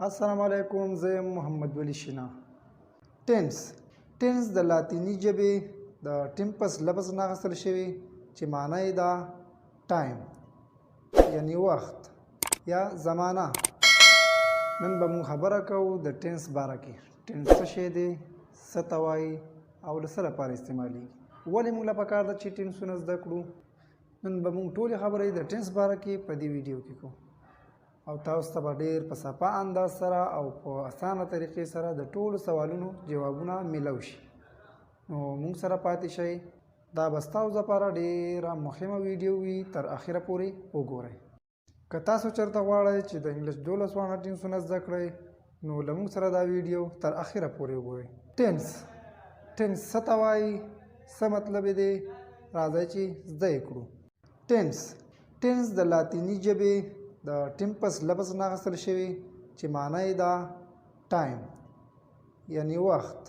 السلام علیکم، زه یم محمد ولی شینا. ټینس د لاتیني ژبې د ټیمپس لفظ نه اخیستل شوی چې معنی یې ده ټایم یعنی وخت یا زمانه. نن به موږ خبره کوو د ټینس باره کې. ټینس څه شی دی، څه ته وایي او له څه لپاره استعمالیږي، ولې موږ له پکار ده چې ټینسونه زده کړو. نن به موږ ټولې خبرې د ټینس باره کې په دې ویډیو کې کوو او تاسو ته به ډېر په صفا انداز سره او په اسانه طریقې سره د ټولو سوالونو جوابونه میلو شي. نو موږ سره پاتې شئ. دا به ستاسو لپاره ډېره مهمه ویډیو وي، تر اخره پورې وګورئ. که تاسو چېرته غواړئ چې د انګلیش 12 واړه ټینسونه زده کړئ نو له موږ سره دا ویډیو تر اخره پورې وګورئ. ټینس څه ته وایي، څه مطلب یې دی، راځئ چې زده یې کړو. ټینس د لاتیني ژبې د ټیمپس لفظ نه اخیستل شوی چې معنی یې ده ټایم یعنی وخت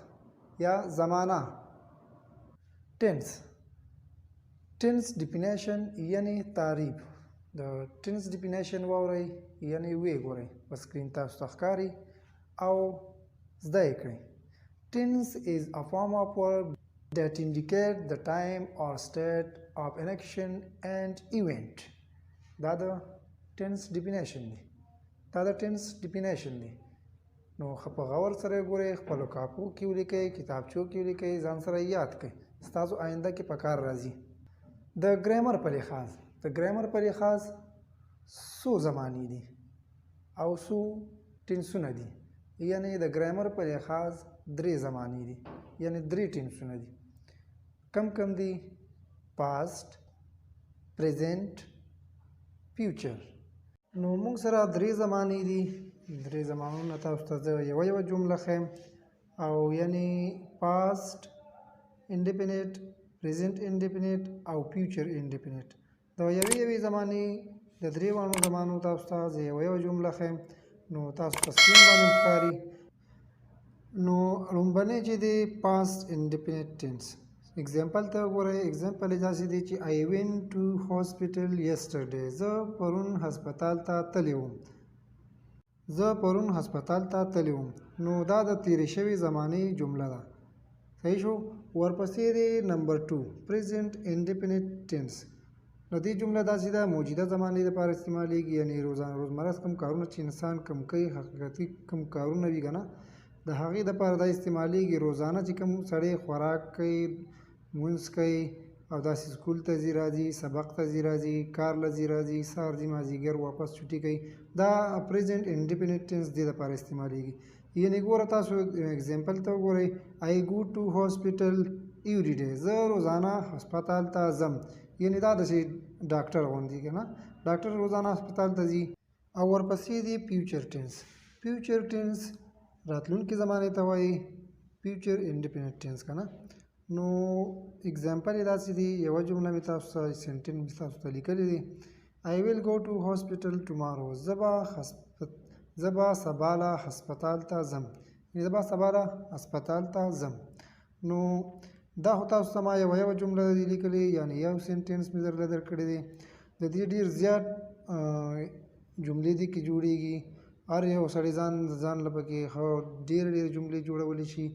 یا زمانه. ټینس ډیفینیشن یعنی تعریف. د ټینس ډیفینیشن واورئ یعنی ویې ګورئ، په سکرین تاسو ته ښکاري او زده یې کړئ. ټینس is a form of verb that indicate the time or state of an action and event. دا د ټینس ډیفینیشن دی. نو په غور سره ګورئ، خپلو کاپو کې ولیکئ، کتابچو کې ولیکئ، ځان سره یاد کړئ، ستاسو آینده کې په کار راځي. د ګرامر په لحاظ څو زمانی دي او څو ټینسونه دي. یعنی د ګرامر په لحاظ 3 زمانی دي، یعنی 3 ټینسونه دي. کم دي؟ پاست، پریزنٹ، فیوچر. نو موږ سره 3 زمانی دي. 3 زمانونه تاسو ته زه یوه جمله ښیم او یعنی پاست انډیفینټ، پریزنٹ انډیفینټ او فیوچر انډیفینټ. د یوې زمانی د 3 واړو زمانو تاسو ته زه یوه جمله ښیم. نو تاسو په سکرین باندې ښکاري. نو لومړنی چې دی پاست انډیفینټ ټینس. اگزامپل ته وګورئ. اگزامپل یې داسې دی چې I went to hospital yesterday. زه پرون هسپتال ته تللی وم. نو دا د تیرې شوې زمانې جمله ده. صحیح شو. ورپسې دی نمبر 2 پریزنٹ انډیفینټ ټینس. نو دې جمله داسې ده موجوده زمانې لپاره استعمالیږي، یعنی روزمره کوم کارونه چې انسان کوم کوي، حقیقتي کوم کارونه وي که نه، د هغې دپاره دا استعمالیږي. روزانه چې کوم سړی خوراک کوي، لمونځ کوي او داسې سکول ته ځي راځي، سبق ته ځي راځي، کار له ځي راځي، سهار ځي مازدیګر واپس چټي کوي، دا پریزنٹ انډیفینټ ټینس دې دپاره استعمالیږي. یعنی ګوره تاسو اگزامپل ته وګورئ. I go to hospital every day. زه روزانه هسپتال ته ځم. یعنی دا داسې ډاکټر غوندې که نه، ډاکټر روزانه هسپتال ته ځي. او ورپسې دی فیوچر ټینس راتلونکې زمانې ته وایي. فیوچر انډیفینټ ټینس که نه. نو اگزامپل یې داسې دی، یوه جمله مې تاسو ته سینټنس مې تاسو ته لیکلی دی. I will go to hospital tomorrow. زه به سبا له هسپتال ته ځم. نو دا خو تاسو ته ما یوه جمله دی لیکلې، یعنی یو سینټنس مې درله درکړی دی. د دې ډېر زیات جملې دي کې جوړېږي. هر یو سړی ځان له پکې ډېرې جملې جوړولی شي.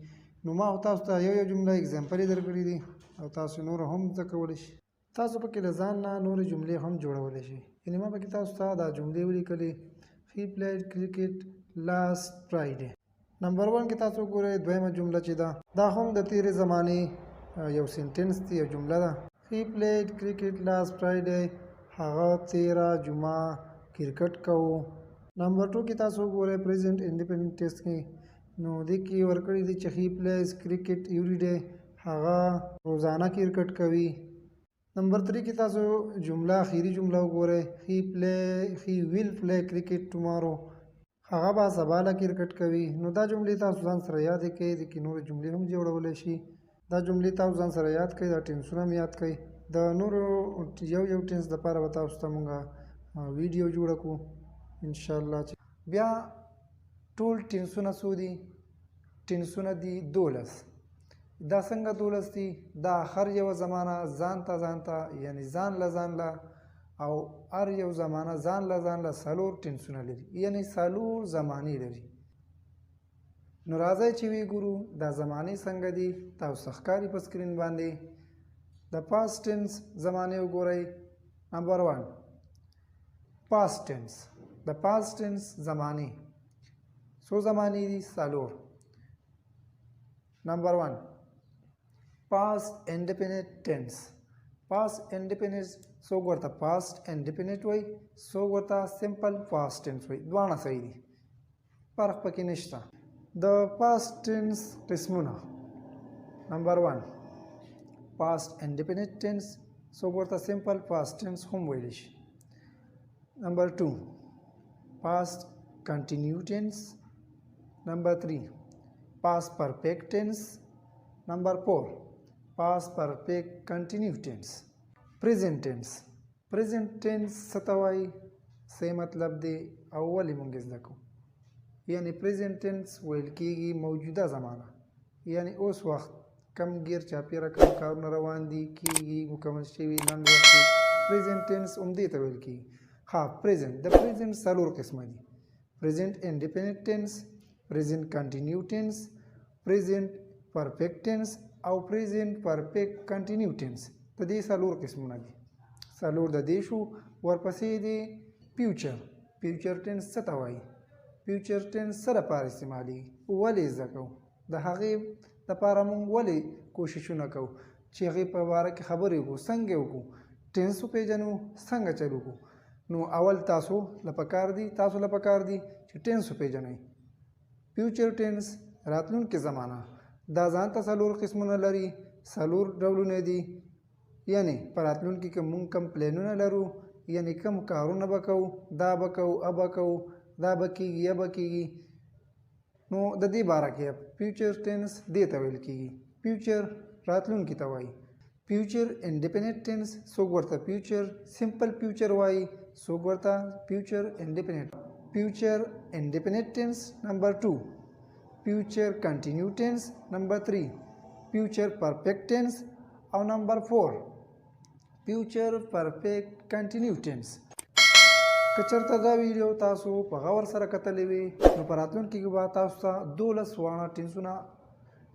نو ما خو تاسو ته یو جمله اگزامپل یې درکړي دي او تاسو نور هم زده کولی شي. تاسو پکې له ځان نه نورې جملې هم جوړولی شي. یعنې ما پکې تاسو ته دا جملې ولیکلې. He played cricket last Friday. نمبر 1 کې تاسو وګورئ. دویمه جمله چې ده دا هم د تیرې زمانې یو سینټنس دی، یو جمله ده. He played cricket last Friday. هغه تیره جمعه کرکټ کوو. نمبر 2 کې تاسو وګورئ پریزنٹ انډیفینټ ټینس کې. نو دې کې ورکړي دي چې He plays cricket every day. هغه روزانه کرکټ کوي. نمبر 3 کې تاسو جمله اخیری جمله وګورئ. He will play cricket tomorrow. هغه به سبا له کرکټ کوي. نو دا جملې تاسو ځان سره یادې کړئ. دې کې نورې جملې هم جوړولی شي. دا جملې تاسو ځان سره یاد کړئ، دا ټینسونه هم یاد کړئ. د نورو یو ټینس دپاره به تاسو ته مونږ ویډیو جوړه کړو انشاءالله. بیا ټول ټینسونه څو دي؟ ټینسونه دي 12. دا څنګه 12 دي؟ دا هر یوه زمانه ځان ته یعنی ځان له او هر یو زمانه ځان له څلور ټینسونه لري، یعنی څلور زمانې لري. نو راځئ چې وی ګورو دا زمانې څنګه دي. تاسو ښکاري په سکرین باندې. د پاست ټینس زمانې وګورئ. نمبر 1 پاست ټینس. د پاست ټینس زمانې څو زمانې دي؟ څلور. نمبر 1 past indefinite tense. past indefinite څوک ورته past indefinite وایي، څوک ورته simple past tense وایي. دواړه صحیح دي، فرق پکې نشته. د past tense قسمونه. نمبر 1 past indefinite tense څوک ورته simple past tense هم ویلی شي. نمبر 2 past continuous tense. نمبر 3 past perfect tense. نمبر 4 past perfect continuous tense. present tense. present tense څه ته وایي، څه مطلب دی او ولې موږ زده کوو؟ یعنی present tense ویل کېږي موجوده زمانه، یعنی اوس وخت کم ګیر چاپېره کم کارونه روان دي، کېږي، مکمل شوي، نن وخت کې present tense همدې ته ویل کېږي. ها present. د present څلور قسمه دي: present indefinite tense، present continuous tense، present perfect tense او present perfect continuous tense. د دې څلور قسمونه دي. څلور د دې شو. ورپسې دی future. future tense څه ته وایي؟ future tense څه لپاره استعمالېږي؟ ولې زده کوو؟ د هغې لپاره موږ ولې کوششونه کوو چې هغې په باره کې خبرې وکړو، څنګه وکړو، ټینس وپېژنو، څنګه چل وکړو. نو اول تاسو لپاره دی چې ټینس وپېژنئ. future tense راتلونکې زمانه دا ځان ته څلور قسمونه لري، څلور ډولونه دي. یعنی په راتلونکي کې موږ کم پلانونه لرو، یعنی کم کارونه به کوو، دا به کوو، به کوو، دا به کېږي، یا به کېږي. نو د دې باره کې future tense دې ته ویل کېږي. future راتلونکي ته وایي. future indefinite tense څوک ورته future simple future وایي، څوک ورته future indefinite. future indefinite tense. نمبر 2 future continuous tense. نمبر 3 future perfect tense او نمبر 4 future perfect continuous tense. که چېرته دا ویډیو تاسو په غور سره کتلی وي نو په راتلونکي کې به تاسو ته 12 واړه ټینسونه،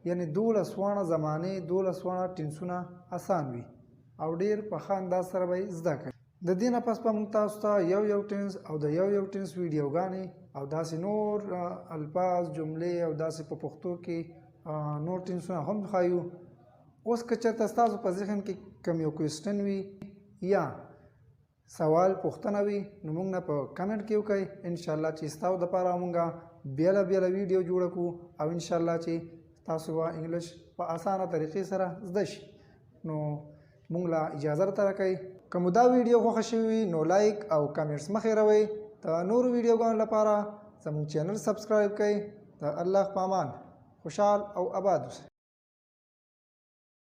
یعنی 12 واړه زمانې، 12 واړه ټینسونه اسان وي او ډېر په ښه انداز سره به یې زده کړئ. د دې نه پس به موږ تاسو ته یو ټینس او د یو ټینس ویډیوګانې او داسې نور الفاظ، جملې او داسې په پښتو کې نور ټینسونه هم ښایو. اوس که چېرته ستاسو په ذهن کې کوم یو کوېسچن وي یا سوال پوښتنه وي نو موږ نه په کمنټ کې وکړئ. انشاءالله چې ستاسو دپاره موږ بیله ویډیو جوړه کړو او انشاءالله چې تاسو به انګلیش په اسانه طریقې سره زده شي. نو موږ له اجازه راته راکئ. که مو دا ویډیو خوښه شوې وي نو لایک او کمنټس مه هېروئ. د نورو ویډیوګانو لپاره زموږ چینل سبسکرایب کړئ. د الله په امان خوشحال او آباد اوسئ.